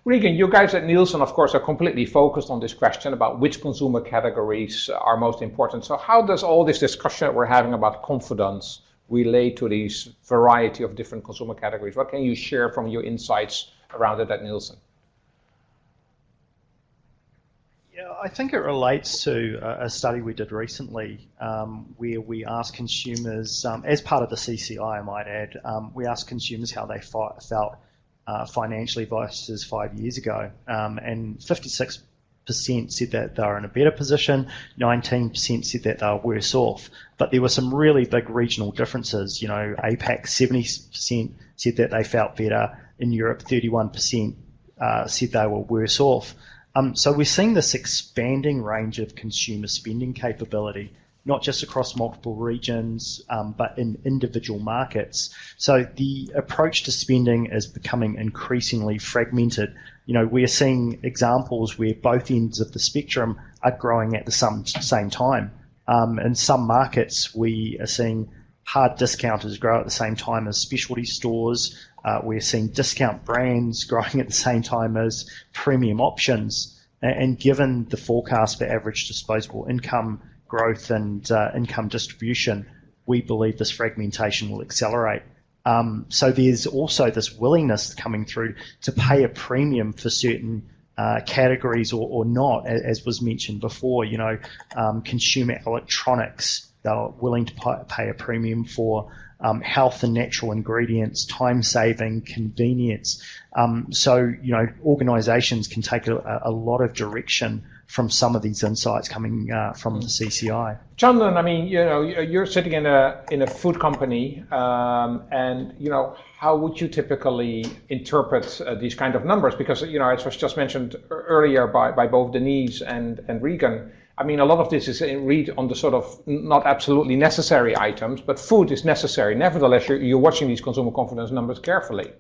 Regan, you guys at Nielsen, of course, are completely focused on this question about which consumer categories are most important. So how does all this discussion that we're having about confidence relate to these variety of different consumer categories? What can you share from your insights around it at Nielsen? Yeah, I think it relates to a study we did recently where we asked consumers, as part of the CCI, I might add, we asked consumers how they felt financially versus 5 years ago, and 56% said that they were in a better position, 19% said that they were worse off. But there were some really big regional differences. APAC, 70% said that they felt better. In Europe, 31% said they were worse off. So we're seeing this expanding range of consumer spending capability, not just across multiple regions, but in individual markets. So the approach to spending is becoming increasingly fragmented. We're seeing examples where both ends of the spectrum are growing at the same time. In some markets, we are seeing hard discounters grow at the same time as specialty stores. We're seeing discount brands growing at the same time as premium options. And given the forecast for average disposable income growth and income distribution, we believe this fragmentation will accelerate. So there's also this willingness coming through to pay a premium for certain categories or not, as was mentioned before. Consumer electronics They're willing to pay a premium for health and natural ingredients, time saving, convenience. So, organizations can take a lot of direction from some of these insights coming from the CCI. Chandan, I mean, you're sitting in a food company, and how would you typically interpret these kind of numbers? Because as was just mentioned earlier by both Denise and Regan, I mean, a lot of this is read on the sort of not absolutely necessary items, but food is necessary. Nevertheless, you're watching these consumer confidence numbers carefully.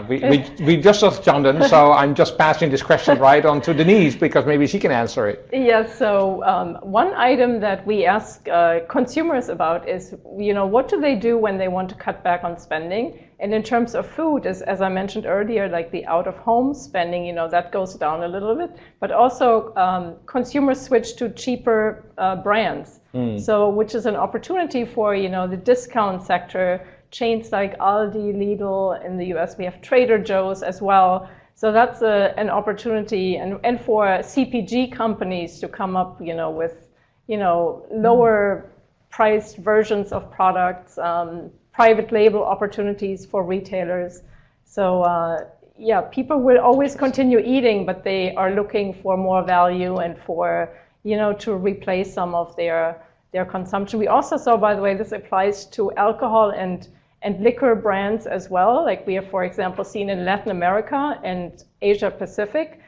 We just lost Chandan, so I'm just passing this question right on to Denise because maybe she can answer it. Yes, so one item that we ask consumers about is, what do they do when they want to cut back on spending? And in terms of food, as I mentioned earlier, like the out-of-home spending, that goes down a little bit. But also consumers switch to cheaper brands, so which is an opportunity for, the discount sector. Chains like Aldi, Lidl, in the US we have Trader Joe's as well. So that's an opportunity, and for CPG companies to come up, with, lower priced versions of products, private label opportunities for retailers. So people will always continue eating, but they are looking for more value and for, to replace some of their consumption. We also saw, by the way, this applies to alcohol and liquor brands as well. Like we have, for example, seen in Latin America and Asia Pacific,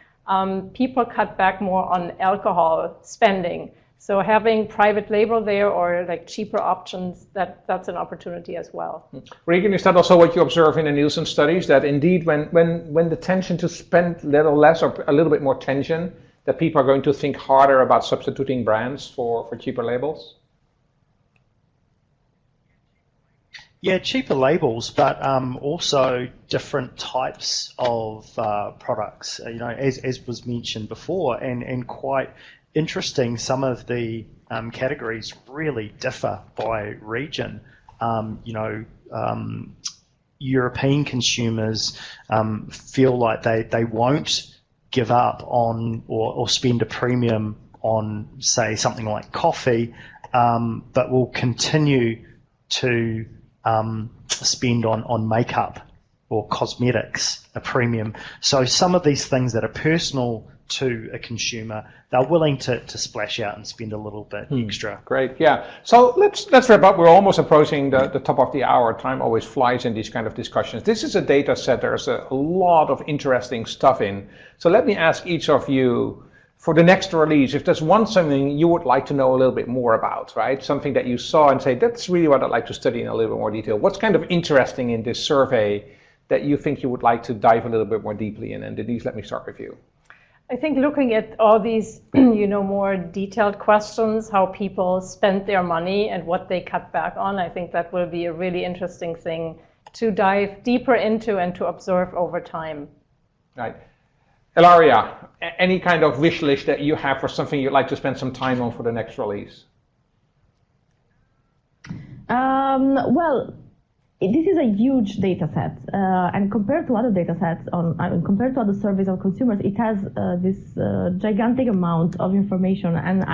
people cut back more on alcohol spending. So having private label there or like cheaper options, that's an opportunity as well. Regan, is that also what you observe in the Nielsen studies, that indeed when the tension to spend a little less or a little bit more tension, that people are going to think harder about substituting brands for cheaper labels? Yeah, cheaper labels, but also different types of products, as was mentioned before, and quite interesting, some of the categories really differ by region. European consumers feel like they won't give up on or spend a premium on, say, something like coffee, but will continue to spend on makeup or cosmetics a premium. So some of these things that are personal to a consumer, they're willing to splash out and spend a little bit extra. Great, yeah. So let's wrap up. We're almost approaching the top of the hour. Time always flies in these kind of discussions. This is a data set. There's a lot of interesting stuff in. So let me ask each of you, for the next release, if there's something you would like to know a little bit more about, right? Something that you saw and say, that's really what I'd like to study in a little bit more detail. What's kind of interesting in this survey that you think you would like to dive a little bit more deeply in? And Denise, let me start with you. I think looking at all these, more detailed questions, how people spend their money and what they cut back on, I think that will be a really interesting thing to dive deeper into and to observe over time. Right. Ilaria, any kind of wish list that you have for something you'd like to spend some time on for the next release? Well, this is a huge data set, and compared to other data sets, compared to other surveys of consumers, it has this gigantic amount of information, and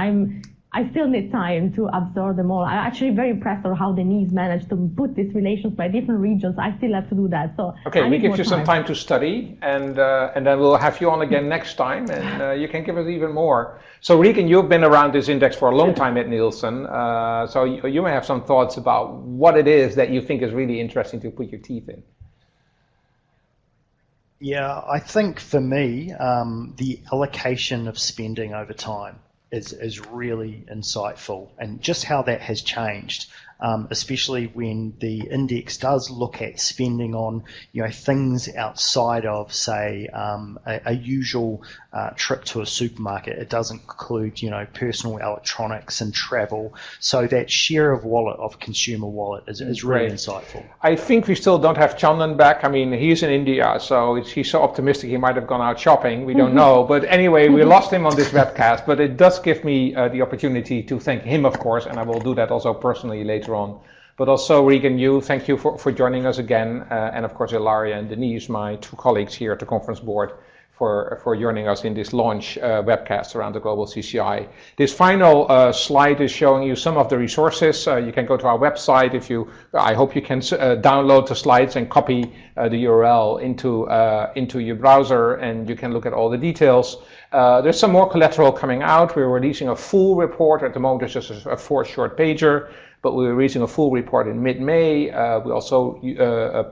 I still need time to absorb them all. I'm actually very impressed on how Denise managed to put these relations by different regions. I still have to do that. So okay, we give you some time to study, and then we'll have you on again next time, and you can give us even more. So Regan, you've been around this index for a long time at Nielsen, so you may have some thoughts about what it is that you think is really interesting to put your teeth in. Yeah, I think for me, the allocation of spending over time is really insightful, and just how that has changed, especially when the index does look at spending on things outside of, say, a usual trip to a supermarket. It doesn't include personal electronics and travel, so that share of wallet of consumer wallet is really insightful. I think we still don't have Chandan back. I mean, he's in India, so he's so optimistic he might have gone out shopping. We don't know, but anyway, we lost him on this webcast, but it does give me the opportunity to thank him, of course, and I will do that also personally later on. But also, Regan, thank you for joining us again, and of course, Ilaria and Denise, my two colleagues here at the conference board, for joining us in this launch webcast around the global CCI. This final slide is showing you some of the resources. You can go to our website. I hope you can download the slides and copy the URL into your browser, and you can look at all the details. There's some more collateral coming out. We're releasing a full report. At the moment, it's just a 4 short pager, but we're releasing a full report in mid-May. We also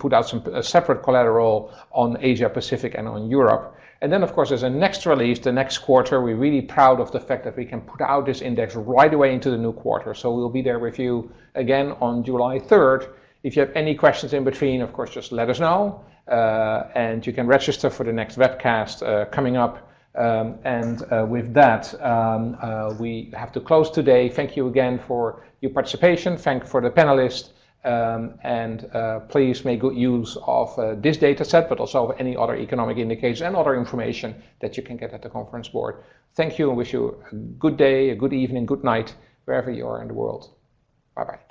put out some separate collateral on Asia Pacific and on Europe. And then, of course, there's a next release, the next quarter. We're really proud of the fact that we can put out this index right away into the new quarter. So we'll be there with you again on July 3rd. If you have any questions in between, of course, just let us know. And you can register for the next webcast coming up. With that, we have to close today. Thank you again for your participation. Thank for the panelists. Please make good use of this data set, but also of any other economic indicators and other information that you can get at the conference board. Thank you, and wish you a good day, a good evening, good night, wherever you are in the world. Bye-bye.